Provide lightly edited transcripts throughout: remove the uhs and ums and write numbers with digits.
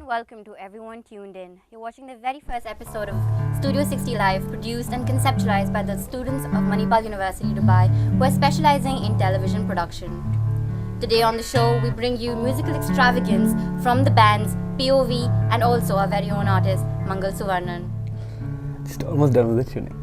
welcome to everyone tuned in. You're watching the very first episode of Studio 60 Live, produced and conceptualized by the students of Manipal University, Dubai, who are specializing in television production. Today on the show, we bring you musical extravagance from the bands POV and also our very own artist, Mangal Suvarnan. Just almost done with the tuning.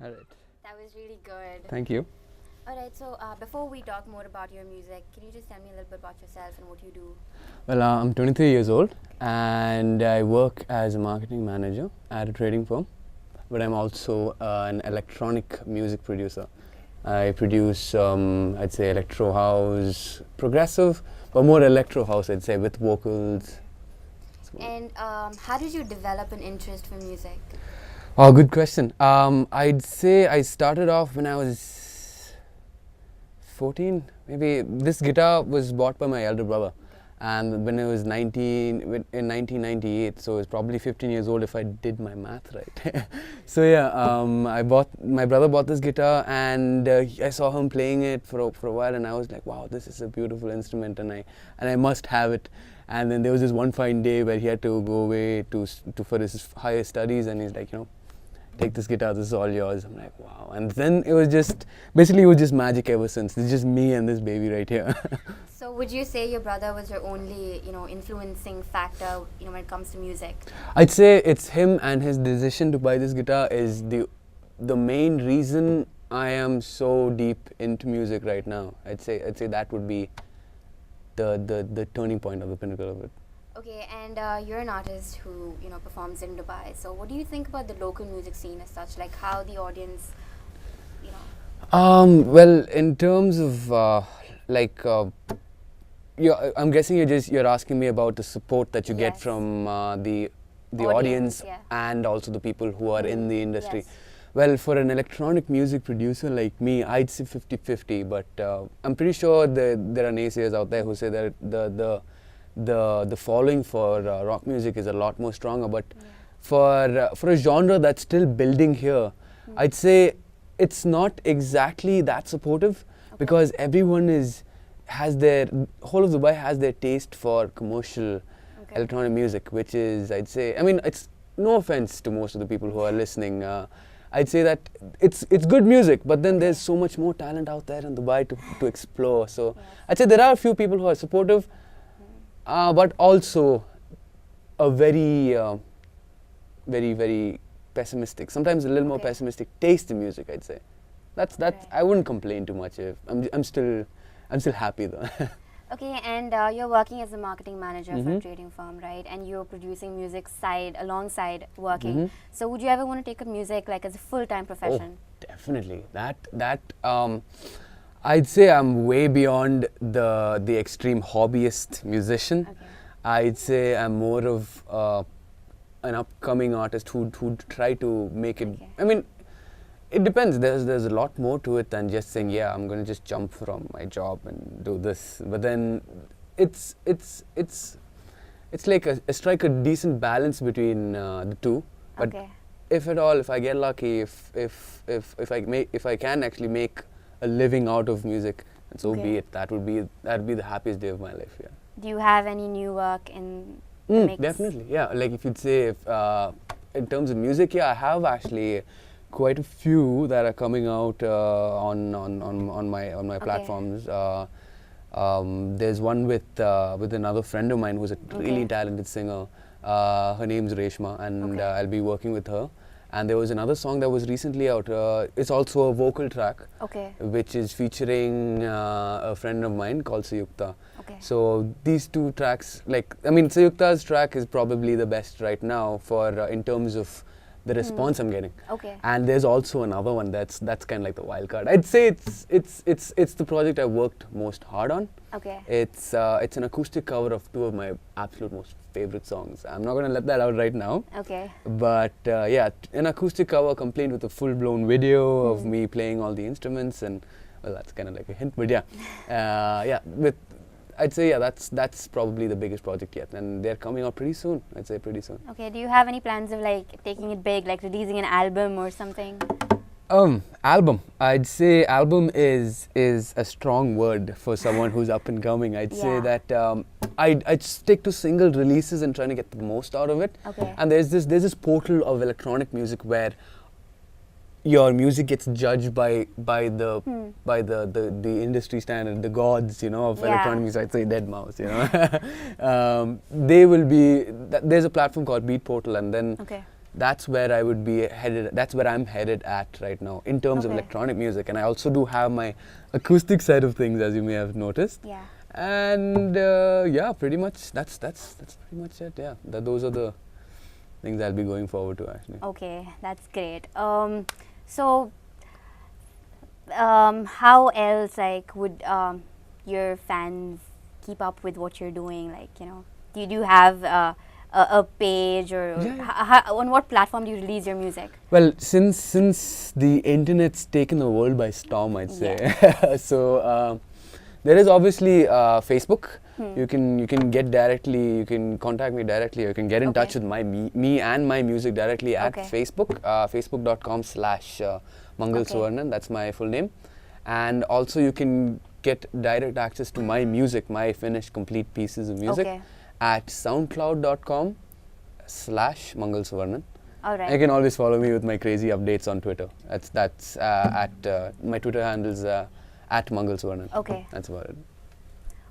Alright. That was really good. Thank you. Alright, so before we talk more about your music, can you just tell me a little bit about yourself and what you do? Well, I'm 23 years old and I work as a marketing manager at a trading firm, but I'm also an electronic music producer. I produce, I'd say, electro house, progressive, but more electro house, I'd say, with vocals. And how did you develop an interest for music? Oh, good question. I'd say I started off when I was 14. Maybe this guitar was bought by my elder brother. And when I was 19, in 1998, so it's probably 15 years old if I did my math right. So yeah, my brother bought this guitar and I saw him playing it for a while and I was like, wow, this is a beautiful instrument and I must have it. And then there was this one fine day where he had to go away for his higher studies, and he's like, take this guitar, this is all yours. I'm like, wow. And then it was just magic ever since. It's just me and this baby right here. So would you say your brother was your only, influencing factor, when it comes to music? I'd say it's him, and his decision to buy this guitar is the main reason I am so deep into music right now. I'd say that would be the turning point or the pinnacle of it. Okay, and you're an artist who performs in Dubai. So what do you think about the local music scene as such? Like how the audience, Well, in terms of I'm guessing you're asking me about the support that you get from the audience and also the people who are in the industry. Yes. Well, for an electronic music producer like me, I'd say 50-50, but I'm pretty sure there are naysayers out there who say that the following for rock music is a lot more stronger, but for a genre that's still building here, I'd say it's not exactly that supportive, because everyone whole of Dubai has their taste for commercial electronic music, which is, I'd say, it's no offense to most of the people who are listening, I'd say that it's good music, but then there's so much more talent out there in Dubai to explore. So I'd say there are a few people who are supportive, but also a very, very, very pessimistic, sometimes a little more pessimistic taste in music, I'd say. That's I wouldn't complain too much. I'm still happy though. Okay, and you're working as a marketing manager for a trading firm, right? And you're producing music alongside working. So would you ever want to take up music like as a full-time profession? Oh, definitely. That I'd say I'm way beyond the extreme hobbyist musician. I'd say I'm more of an upcoming artist who'd try to make it. It depends. There's a lot more to it than just saying, I'm going to just jump from my job and do this. But then it's like strike a decent balance between the two. But if at all, if I get lucky, if I can actually make a living out of music, and so be it. That'd be the happiest day of my life. Yeah. Do you have any new work in the mix? Definitely. Yeah. Like if you'd say in terms of music, I have actually quite a few that are coming out on my platforms. There's one with another friend of mine who's a really talented singer. Her name's Reshma, and I'll be working with her. And there was another song that was recently out. It's also a vocal track, which is featuring a friend of mine called Sayukta. So these two tracks, Sayukta's track is probably the best right now for in terms of the response I'm getting. And there's also another one that's kind of like the wild card. I'd say it's the project I worked most hard on. It's an acoustic cover of two of my absolute most favorite songs. I'm not going to let that out right now. But an acoustic cover complete with a full-blown video of me playing all the instruments, and well, that's kind of like a hint. But I'd say that's probably the biggest project yet, and they're coming out pretty soon. I'd say pretty soon. Okay. Do you have any plans of taking it big, like releasing an album or something? Album. I'd say album is a strong word for someone who's up and coming. I'd say that I'd stick to single releases and trying to get the most out of it. And there's this portal of electronic music where your music gets judged by the industry standard, the gods, of electronic music. I'd say Dead Mouse, they will be. There's a platform called Beat Portal, and then that's where I would be headed. That's where I'm headed at right now in terms of electronic music. And I also do have my acoustic side of things, as you may have noticed. And pretty much that's pretty much it. Those are the things I'll be going forward to actually. Okay, that's great. So, how else would your fans keep up with what you're doing? Do you have a page, or on what platform do you release your music? Well, since the internet's taken the world by storm, I'd say. So there is obviously Facebook. You can get directly. You can contact me directly. Or you can get in touch with me and my music directly at Facebook. Facebook.com/Mangal Suvarnan. That's my full name. And also you can get direct access to my music, my finished complete pieces of music. at soundcloud.com/Mangal Suvarnan. All right. You can always follow me with my crazy updates on Twitter. That's at my Twitter handle is at Mangal Suvarnan. Okay. That's about it.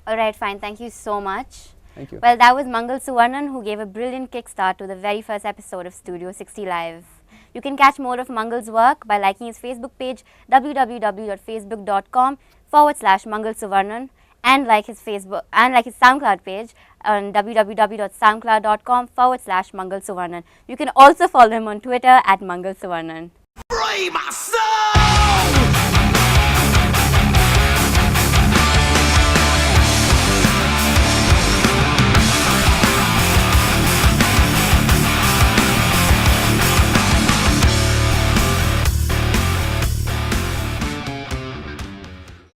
All right, fine. Thank you so much. Thank you. Well, that was Mangal Suvarnan, who gave a brilliant kickstart to the very first episode of Studio 60 Live. You can catch more of Mangal's work by liking his Facebook page www.facebook.com/Mangal Suvarnan and like his SoundCloud page on www.soundcloud.com/Mangal Suvarnan. You can also follow him on Twitter at Mangal Suvarnan. Free my soul!